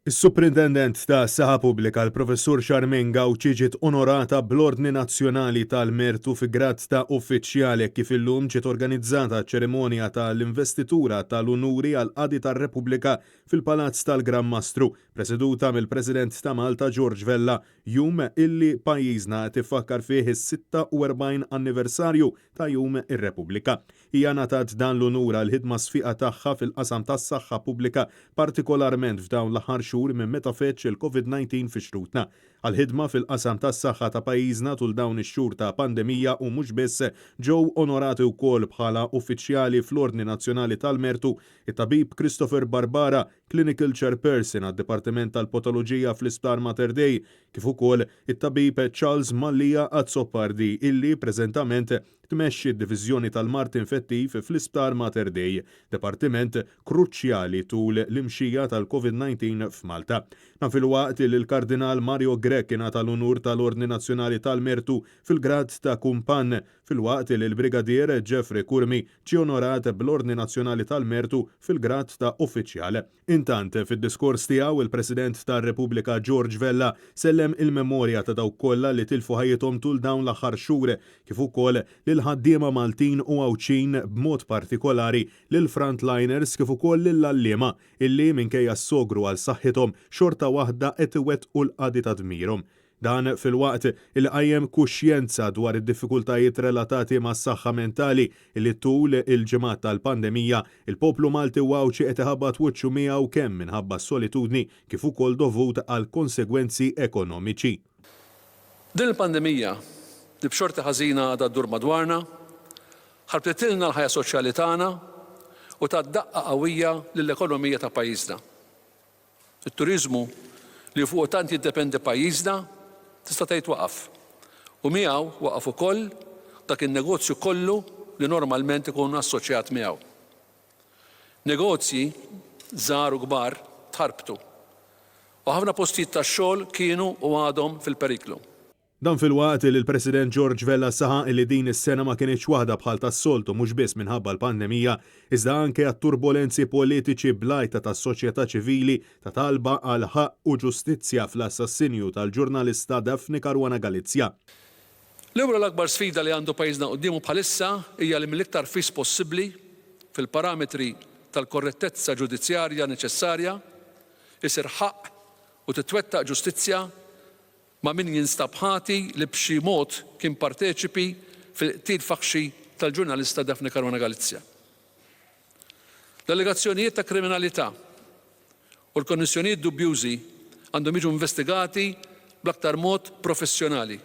Is-Superintendent ta' Saħħa Pubblika l-Professur Charmaine Gawci ġiet onorata bl-Ordni Nazzjonali tal-Mertu fi grad ta' uffiċjali kif illum ġiet organizzata ċerimonja tal-investitura tal-Unuri għal Qadi tar-Repubblika fil-Palazz tal-Gran Mastru, preseduta mill-President ta' Malta George Vella, jum illi pajjiżna tifakkar fih is-46 anniversarju ta' jum ir-Repubblika. Hija ngħatat dan l-unura l-ħidma sfiqa tagħha fil-qasam tas-saħħa pubblika, partikolarment f'dawn l-aħħar xhur minn meta feċ il-COVID-19 fi xrutna. Għal-ħidma fil-qasam tas-saħħa ta' pajjiżna tul dawn ix-xhur ta' pandemija u mhux biss ġew onorati wkoll bħala uffiċjali fl-Ordni Nazzjonali tal-Mertu it-tabib Christopher Barbara, Clinical Chairperson għad-Dipartiment tal-Potoloġija fl-Isptar Mater Dei, kif ukoll it-tabib Charles Mallija Azzopardi illi preżentament tmexxi d-Diviżjoni tal-Mart Infettiv fl-Isptar Mater Dei, dipartiment kruċjali tul l-imxija tal-COVID-19 f'Malta. Fil-waqt li l-Kardinal Mario Grech ingħata l-unur tal-Ordni Nazzjonali tal-Mertu fil-grad ta' kumpann, fil-waqt li l-Brigadier Jeffrey Kurmi ġie onorat bl-Ordni Nazzjonali tal-Mertu fil-grad ta' uffiċjal. Intant, fid-diskors tiegħu il-President tar-Repubblika George Vella sellem il-memorja ta' dawk kollha li tilfu ħajjithom tul dawn l-aħħar xhur, kif ukoll lil ħaddiema Maltin u Għawċin b'mod partikolari lil frontliners kif ukoll lill-għalliema illi minkejja s-sogru għal saħħithom xorta waħda qed iwettqu l-qadi ta' dmirhom. Dan fil-waqt il-qajjem kuxjenza dwar id-diffikultajiet relatati mas-saħħa mentali li tul il-ġimgħat tal-pandemija il-poplu Malti u Għawċi qed iħabbat wiċċu miegħu kemm minħabba s-solitudni kif ukoll dovut għal konsegwenzi ekonomiċi. Din il-pandemija li b'xorta ħażina għadha ddur madwarna, ħarbtilna l-ħajja soċjali tagħna u tad-daqqa qawwija lill-ekonomija ta' pajjiżna. It-turiżmu li fuq tant jiddependi pajjiżna tista' tgħid waqaf. U miegħu waqaf ukoll dak in-negozju kollu li normalment ikun assoċjat miegħu. Negozji żgħar u kbar tħarbtu. U ħafna postijiet tax-xogħol kienu u għadhom fil-periklu. Dan fil-waqt li l-President George Vella saħaq li din is-sena ma kienx waħda bħal tas-soltu mhux biss minħabba l-pandemija, iżda anke għat-turbulenzi politiċi blajta tas-soċjetà ċivili ta' talba għal ħaqq u ġustizzja fl-assassinju tal-ġurnalista Daphne Caruana Galizia. L-ewwel l-akbar sfida li għandu pajjiżna qudiemu bħalissa hija li mill-iktar fis possibbli fil-parametri tal-korrettezza ġudizzjarja neċessarja isir ħaqq u titwettaq ġustizzja ma' min jinstab ħati li b'xi mod kien parteċipi fil-qtil faħxi tal-ġurnalista Daphne Caruana Galizia. L-allegazzjonijiet ta' kriminalità u l-konnessjonijiet dubjużi għandhom jiġu investigati bl-aktar mod professjonali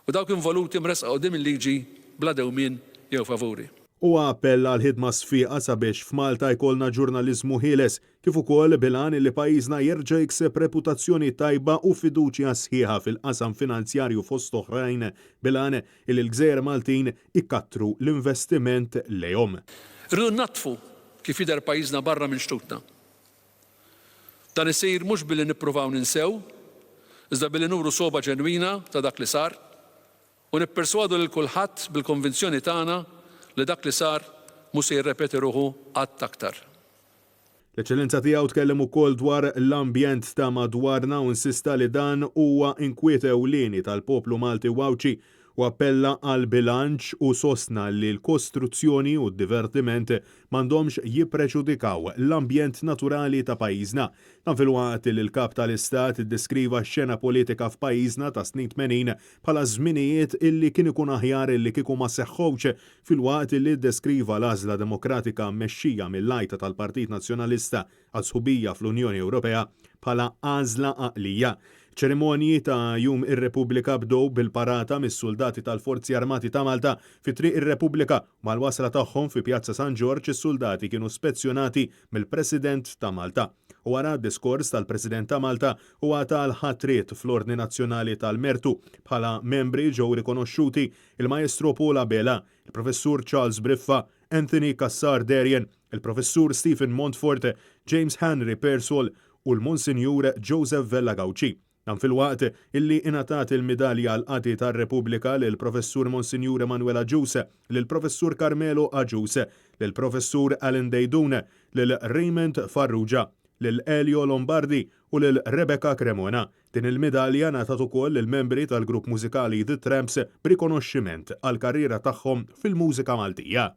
u dawk involuti mresqa quddiem il-liġi bla dewmien jew favuri. U appella għal ħidma sfiqa sabiex f'Malta jkollna ġurnaliżmu ħieles kif ukoll bilan li pajjiżna jerġa' jikseb reputazzjoni tajba u fiduċja sħiħa fil-qasam finanzjarju fost oħrajn bilan li l-Gżejjer Maltin ikattru l-investiment lejhom. Irridu natfu kif jidher pajjiżna barra minn xtutna. Dan isir mhux billi nippruvaw ninsew, iżda billi nuru soba ġenwina ta' dak li sar u nipperswadu lil kulħadd bil-konvinzjoni tagħna li dak li sar mhux se jirrepeti ruħu qatt aktar. L-Eċċellenza tiegħu tkellem ukoll dwar l-ambjent ta' madwarna u insista li dan huwa inkwiet ewlieni tal-poplu Malti u Għawċi u appella għal bilanċ u sostna li l-kostruzzjoni u d-divertiment m'għandhomx jippreġudikaw l-ambjent naturali ta' pajjiżna. Dan fil-waqt li l-Kap tal-Istat iddeskriva x-xena politika f'pajjiżna ta' snin 80 bħala żminijiet illi kien ikun aħjar illi kieku ma seħħowx fil-waqt li ddeskriva l-għażla demokratika mmexxija mill-lajta tal-Partit Nazzjonalista għal sħubija fl-Unjoni Ewropea bħala għażla għaqlija. ċerimonji ta' jum ir-Repubblika bdew bil-parata mis-soldati tal-Forzi Armati ta' Malta fi triq ir-Repubblika mal-wasla tagħhom fi Pjazza San George is-soldati kienu spezzjonati mill-President ta' Malta. U wara d-diskors tal-President ta' Malta huwa tal-ħatriet fl-Ordni Nazzjonali tal-Mertu bħala membri ġew rikonoxxuti il-Maestro Paula Bela, il-Professur Charles Briffa, Anthony Cassar Darien, il-Professur Stephen Montfort, James Henry Persol u l-Monsinjur Joseph Vella Gawci. Dan fil-waqt illi ingħatat il-medalja għal qati tar-Repubblika lil professur Monsinjur Emanuela Ġuse, lil professur Carmelo Aġuse, lil professur Alan Dejdun, lil Raymond Farrugia, lil Elio Lombardi u lil Rebecca Cremona. Din il-medalja ngħatat ukoll lill-membri tal-grupp mużikali The Tramps b'rikonoxximent għall-karriera tagħhom fil-mużika Maltija.